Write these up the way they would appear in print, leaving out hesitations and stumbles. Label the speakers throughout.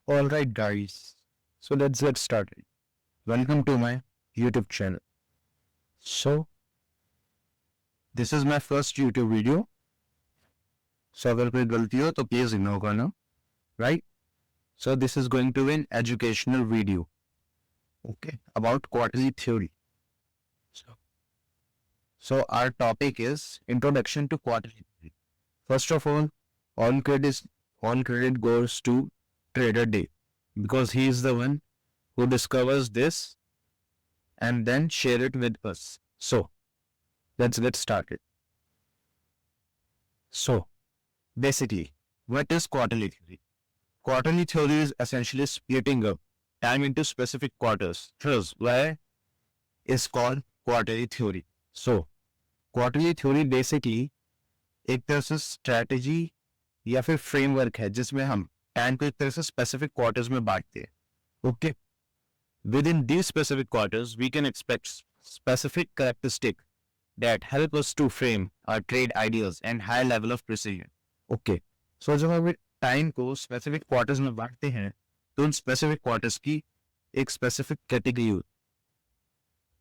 Speaker 1: All right, guys. So let's get started. Welcome to my YouTube channel. So this is my first YouTube video. So अगर कोई गलती हो तो please ignore करना, right? So this is going to be an educational video, okay, about quarterly theory. So our topic is introduction to quarterly theory. First of all credit goes to Trader Day because he is the one who discovers this and then share it with us. So let's get started. So basically, what is quarterly theory? Quarterly theory is essentially splitting up time into specific quarters. Here's why it's called quarterly theory. So quarterly theory basically एक तरह से strategy या फिर framework है जिसमें हम time को एक तरह से स्पेसिफिक क्वार्टर्स में बांटते हैं okay within these specific quarters we can expect specific characteristic that help us to frame our trade ideas and high level of precision okay so जब हम टाइम को स्पेसिफिक क्वार्टर्स में बांटते हैं तो उन स्पेसिफिक क्वार्टर्स की एक स्पेसिफिक कैटेगरी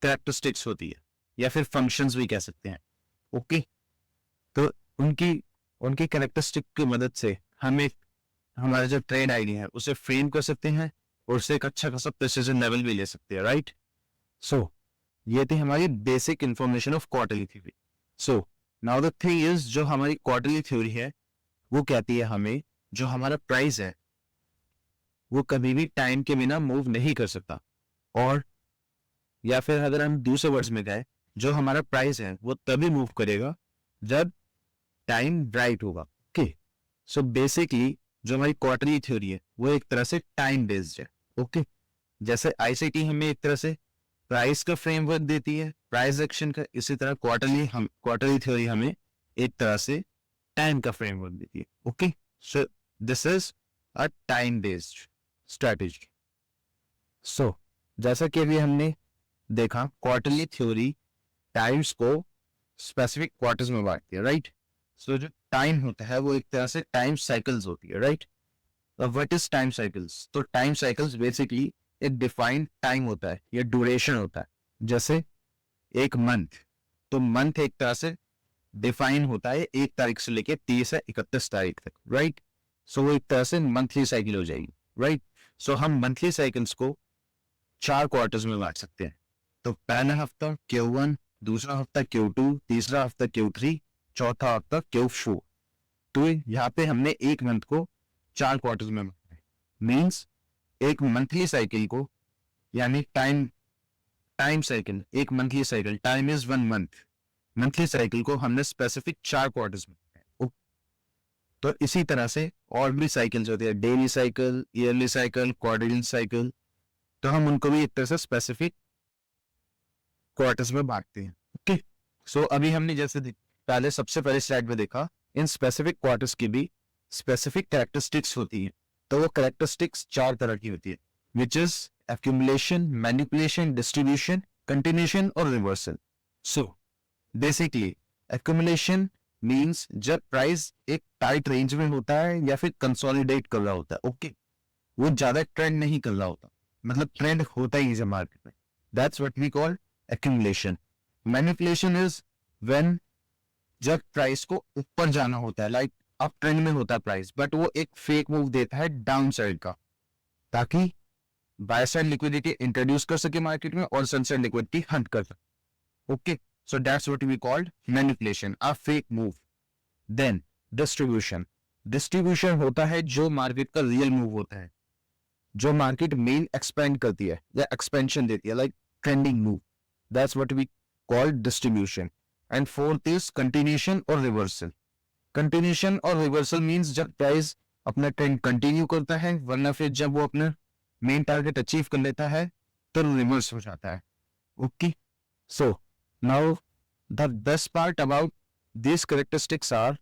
Speaker 1: कैरेक्टरिस्टिक्स होती है या फिर फंक्शंस भी कह सकते हैं ओके तो उनकी उनकी कैरेक्टरिस्टिक की मदद से हम एक हमारा जो ट्रेड आइडिया है उसे फ्रेम कर सकते हैं और उससे एक अच्छा खासा प्रिसीजन लेवल भी ले सकते हैं राइट सो ये थी हमारी basic information of quarterly theory so now the thing is जो हमारी क्वार्टरली थ्योरी है वो कहती है हमें जो हमारा प्राइस है वो कभी भी टाइम के बिना मूव नहीं कर सकता और या फिर अगर हम दूसरे वर्ड्स में गए जो हमारा प्राइस है वो तभी मूव करेगा जब टाइम राइट होगा ओके सो बेसिकली जो हमारी क्वार्टरली थ्योरी है वो एक तरह से टाइम बेस्ड है ओके जैसे आईसीटी हमें एक तरह से प्राइस का फ्रेमवर्क देती है प्राइस एक्शन का इसी तरह क्वार्टरली थ्योरी हमें एक तरह से टाइम का फ्रेमवर्क देती है okay so this is a time based strategy so जैसा कि अभी हमने देखा क्वार्टरली थ्योरी टाइम्स को स्पेसिफिक क्वार्टर्स में बांटती है राइट सो जो टाइम होता है वो एक तरह से टाइम साइकिल्स होती है right what is time cycles तो टाइम साइकिल्स बेसिकली एक डिफाइंड टाइम होता है या ड्यूरेशन होता है जैसे एक मंथ तो मंथ एक तरह से डिफाइन होता है 1 तारीख से लेके 30 या 31 तारीख तक राइट सो वो एक तरह से मंथली साइकिल हो जाएगी राइट सो हम मंथली साइकिल्स को 4 क्वार्टर्स में बांट सकते हैं तो पहला हफ्ता Q1 दूसरा हफ्ता Q2 तीसरा हफ्ता Q3 चौथा हफ्ता Q4 तो यहाँ पे हमने एक मंथ को 4 क्वार्टर्स में बांटा है मींस एक मंथली साइकिल को यानी टाइम साइकिल एक monthly cycle time is 1 month monthly cycle को हमने स्पेसिफिक 4 क्वार्टर्स में बांटा है तो इसी तरह से और भी साइकिल्स होती है daily cycle yearly cycle quarterly cycle तो हम उनको भी एक तरह से स्पेसिफिक क्वार्टर्स में बांटते हैं ओके सो अभी हमने जैसे पहले सबसे पहले स्लाइड में देखा इन स्पेसिफिक क्वार्टर्स की भी स्पेसिफिक कैरेक्टरिस्टिक्स होती है तो वो कैरेक्टरिस्टिक्स 4 तरह की होती है which is accumulation manipulation distribution continuation और reversal so basically accumulation means जब प्राइस एक टाइट रेंज में होता है या फिर कंसोलिडेट कर रहा होता है ओके वो ज्यादा ट्रेंड नहीं कर रहा होता मतलब ट्रेंड होता ही है मार्केट में that's what we call accumulation manipulation is when जब प्राइस को ऊपर जाना होता है लाइक अप ट्रेंड में होता है प्राइस बट वो एक फेक मूव देता है डाउन साइड का ताकि बाय साइड लिक्विडिटी इंट्रोड्यूस कर सके मार्केट में और सन साइड लिक्विडिटी हंट कर सके okay so that's what we called manipulation a fake move then distribution होता है जो मार्केट का रियल मूव होता है जो मार्केट मेन एक्सपेंड करती है या एक्सपेंशन देती है like trending move That's what we call distribution. And fourth is continuation or reversal. Continuation और reversal means जब प्राइस अपना ट्रेंड कंटिन्यू करता है वरना फिर जब वो अपना मेन टारगेट अचीव कर लेता है तो रिवर्स हो जाता है okay so now the best part about this characteristics are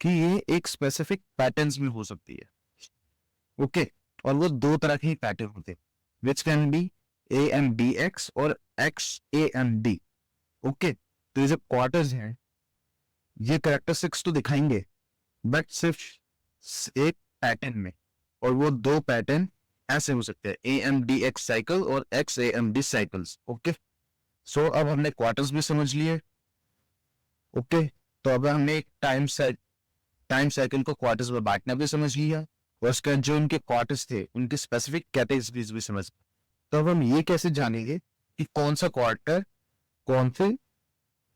Speaker 1: कि ये एक स्पेसिफिक पैटर्न्स में हो सकती है ओके और वो 2 तरह के पैटर्न होते हैं विच कैन बी AMBX और XAMD ओके तो ये जो क्वार्टर्स हैं ये कैरेक्टरिस्टिक्स तो दिखाएंगे बट सिर्फ एक पैटर्न में और वो दो पैटर्न ऐसे हो सकते हैं, AMDX साइकिल और XAMD साइकिल्स। ओके, सो अब हमने क्वार्टर्स भी समझ लिए। ओके, तो अब हमने एक टाइम साइकिल को क्वार्टर्स में बांटना भी समझ लिया, और उसका जो उनके क्वार्टर्स थे उनकी स्पेसिफिक कैटेगरीज भी समझ। तो अब हम ये कैसे जानेंगे कि कौन सा क्वार्टर कौन से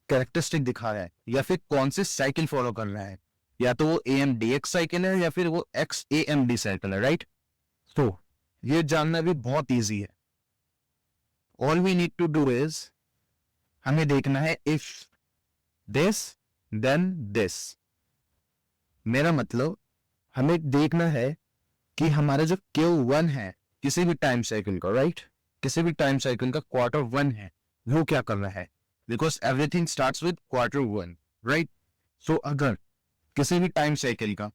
Speaker 1: कैरेक्टरिस्टिक दिखा रहा है, या फिर कौन से साइकिल फॉलो कर रहा है, या तो वो AMDX साइकिल है या फिर वो XAMD साइकिल है, राइट। तो ये जानना भी बहुत इजी है। All we need to do is, हमें देखना है इफ दिस देन दिस। मेरा मतलब हमें देखना है कि हमारा जो Q1 है किसी भी टाइम साइकिल का, राइट, किसी भी टाइम साइकिल का Q1 है, वो क्या कर रहा है, because everything starts with Q1, right. So अगर किसी भी टाइम साइकिल का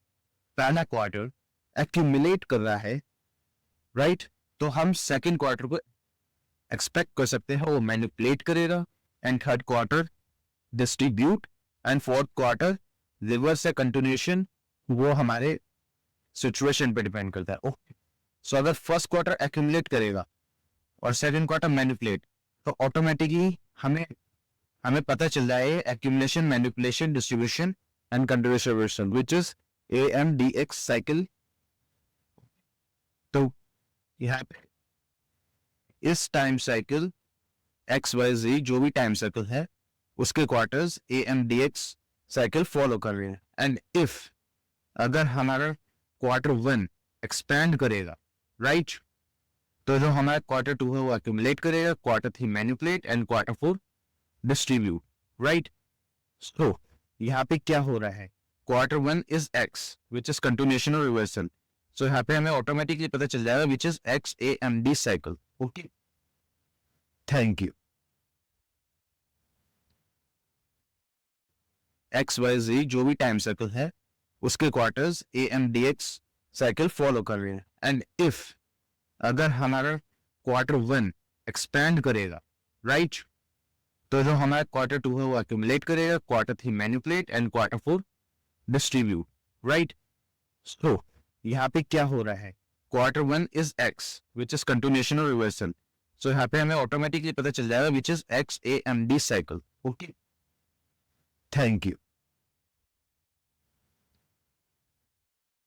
Speaker 1: पहला क्वार्टर एक्यूमुलेट कर रहा है, राइट, तो हम सेकेंड क्वार्टर को एक्सपेक्ट कर सकते हैं वो मैनिपुलेट करेगा, and third quarter distribute, and fourth quarter reverse या कंटिन्यूएशन, वो हमारे सिचुएशन पे डिपेंड करता है। ओके, सो अगर फर्स्ट क्वार्टर एक्यूमुलेट करेगा और सेकंड क्वार्टर मैनिपुलेट, तो ऑटोमेटिकली हमें पता चल रहा है accumulation, manipulation, distribution and continuation, which is AMDX cycle. तो यहाँ पे इस टाइम साइकिल XYZ जो भी टाइम साइकिल है उसके क्वार्टर्स AMDX साइकिल फॉलो कर रहे हैं। एंड इफ अगर हमारा Q1 एक्सपैंड करेगा, राइट, तो जो हमारा Q2 है वो एक्यूमुलेट करेगा, Q3 manipulate, and Q4 distribute, right. So यहाँ पे क्या हो रहा है, Q1 is X which is continuation और रिवर्सल। सो यहाँ पे हमें ऑटोमेटिकली पता चल जाएगा which is XAMD cycle. Okay, thank you. XYZ जो भी टाइम साइकिल है उसके क्वार्टर्स AMDX साइकिल फॉलो कर रहे हैं। एंड इफ अगर हमारा Q1 एक्सपैंड करेगा, राइट, तो जो हमारा Q2 है वो एक्यूमुलेट करेगा, Q3 manipulate, and Q4 distribute, right. So यहाँ पे क्या हो रहा है, Q1 is X which is continuation और रिवर्सल। सो यहाँ पे हमें ऑटोमेटिकली पता चल जाएगा which is XAMD cycle. Okay, thank you.